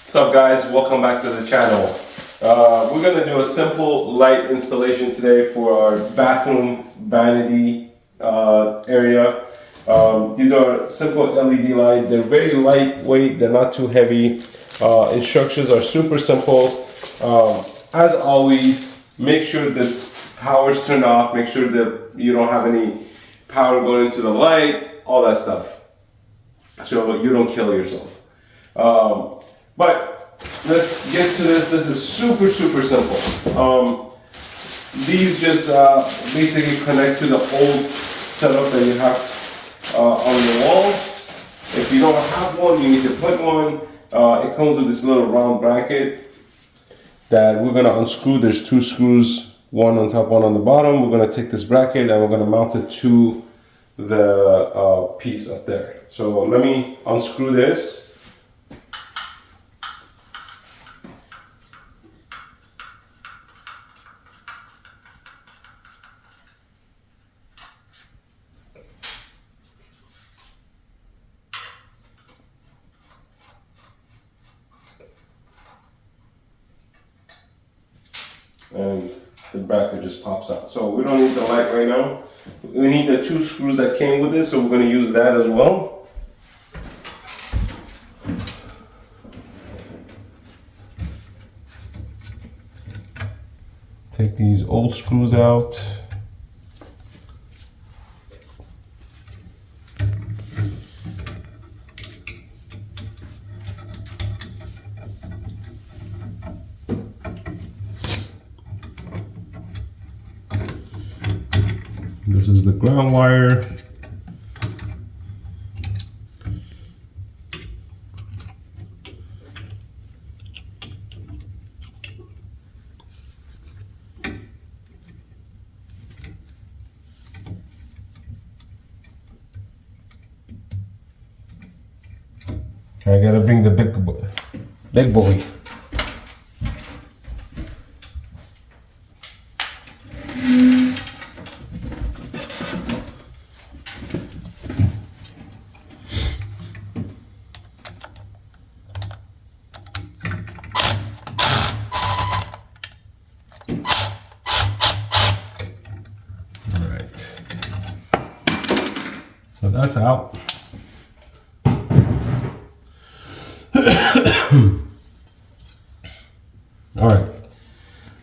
What's up guys, welcome back to the channel. We're going to do a simple light installation today for our bathroom vanity area. These are simple LED lights. They're very lightweight, they're not too heavy. Instructions are super simple. As always, make sure the power's turned off, make sure that you don't have any power going into the light, all that stuff, so you don't kill yourself. But let's get to this. This is super simple. These just basically connect to the old setup that you have on the wall. If you don't have one, you need to put one. It comes with this little round bracket that we're gonna unscrew. There's two screws, one on top, one on the bottom. We're gonna take this bracket and we're gonna mount it to the piece up there. So let me unscrew this. And the bracket just pops out. So we don't need the light right now. We need the two screws that came with it, so we're going to use that as well. Take these old screws out. This is the ground wire. I gotta bring the big boy. So that's out. All right.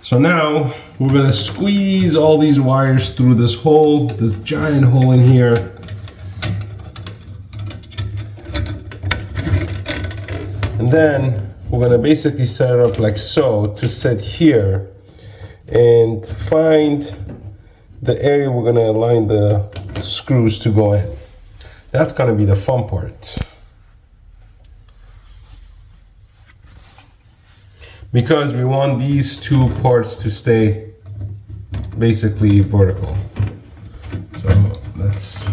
So now we're gonna squeeze all these wires through this hole, this giant hole in here. And then we're gonna basically set it up like so to sit here and find the area we're gonna align the screws to go in. That's gonna be the fun part. Because we want these two parts to stay basically vertical. So let's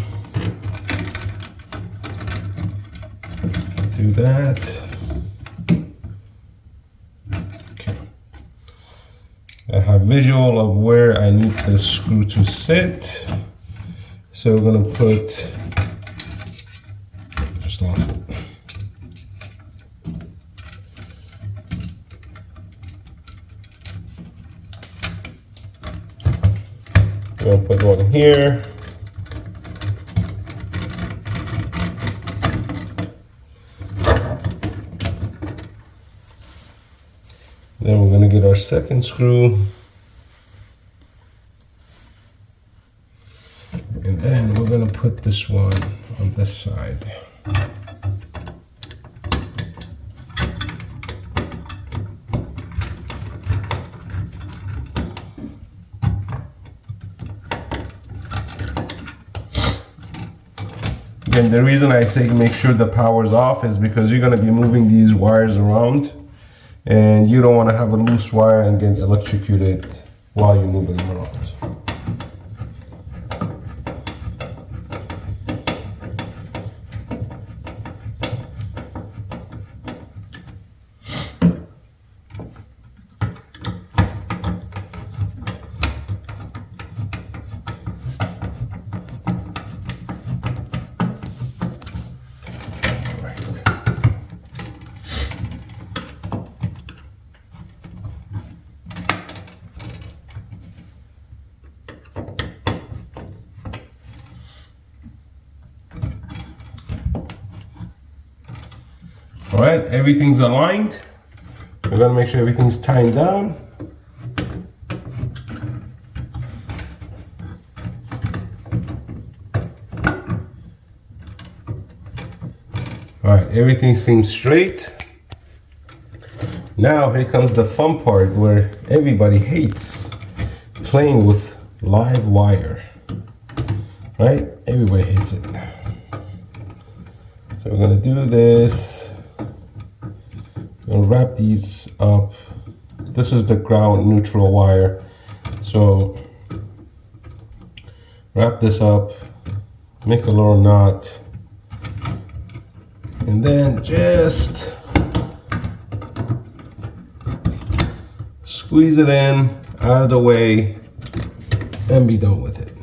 do that. Okay. I have visual of where I need the screw to sit. So we're gonna put, just lost it. We're gonna put one here. Then we're gonna get our second screw. And then we're gonna put this one on this side. Again, the reason I say make sure the power's off is because you're gonna be moving these wires around and you don't wanna have a loose wire and get electrocuted while you're moving them around. All right, everything's aligned. We're gonna make sure everything's tightened down. All right, everything seems straight. Now here comes the fun part where everybody hates playing with live wire, right? Everybody hates it. So we're gonna do this. We're gonna wrap these up. This is the ground neutral wire. So wrap this up, make a little knot, and then just squeeze it in, out of the way, and be done with it.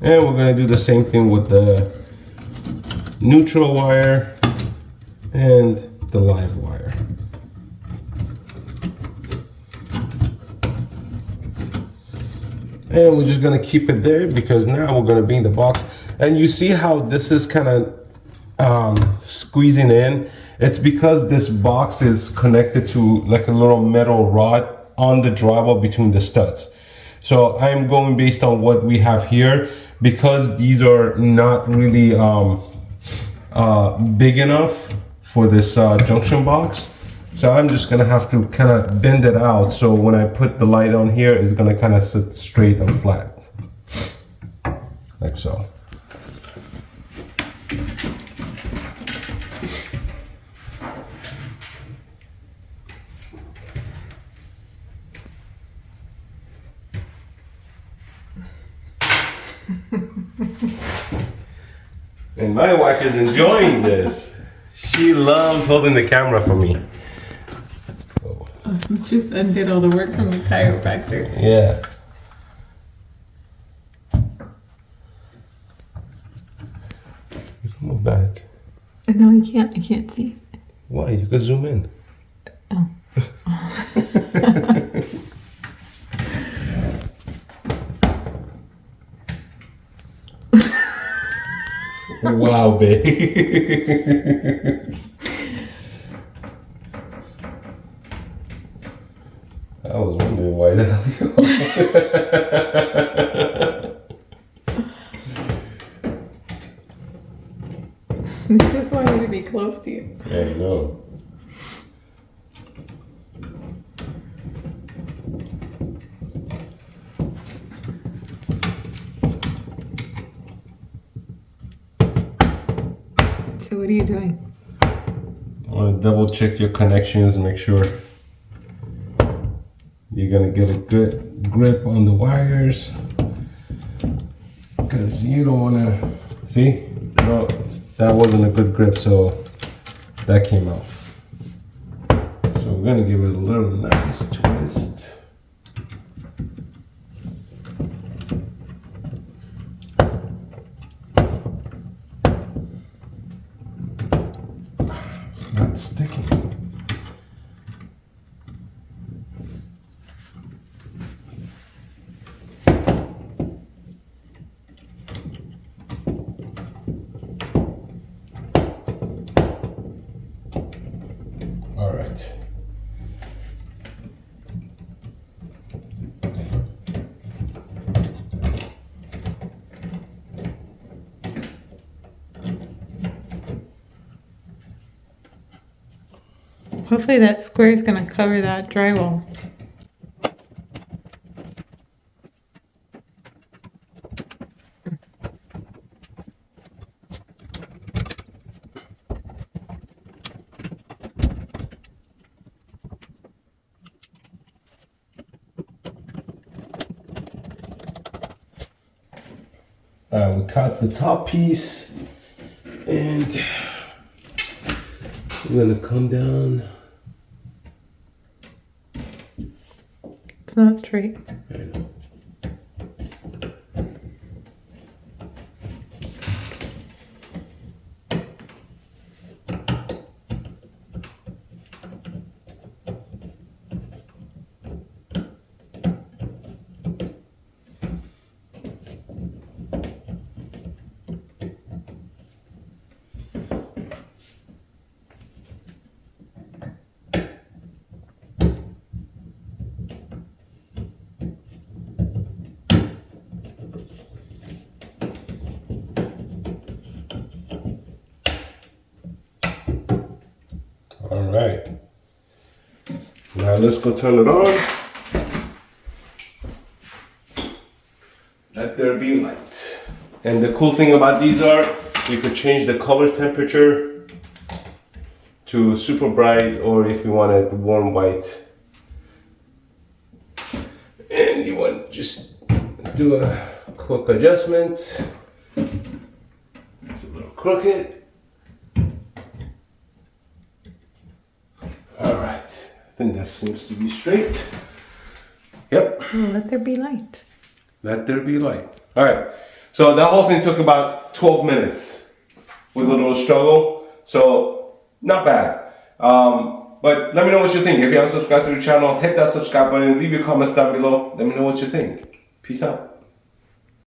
And we're gonna do the same thing with the neutral wire and the live wire. And we're just gonna keep it there because now we're gonna be in the box. And you see how this is kind of squeezing in? It's because this box is connected to like a little metal rod on the drywall between the studs. So I'm going based on what we have here because these are not really big enough for this junction box. So I'm just gonna have to kind of bend it out. So when I put the light on here, it's gonna kind of sit straight and flat, like so. And my wife is enjoying this. She loves holding the camera for me. Oh. Just undid all the work from the chiropractor. Yeah. You can move back. No, I can't see. Why? You could zoom in. Oh. Wow, babe. I was wondering why the hell I just wanted to be close to you. Yeah, I know. So what are you doing? I want to double check your connections and make sure you're gonna get a good grip on the wires, because you don't want to see, no, that wasn't a good grip, so that came out. So we're gonna give it a little nice twist. It's not sticking. All right. Hopefully that square is going to cover that drywall. We cut the top piece and we're gonna come down. It's not straight. I know. All right. Now let's go turn it on. Let there be light. And the cool thing about these are you could change the color temperature to super bright, or if you want it warm white. And you want just do a quick adjustment. It's a little crooked. All right, I think that seems to be straight. Yep. Let there be light. Let there be light. All right, so that whole thing took about 12 minutes with a little struggle. So not bad. But let me know what you think. If you haven't subscribed to the channel, hit that subscribe button. Leave your comments down below. Let me know what you think. Peace out.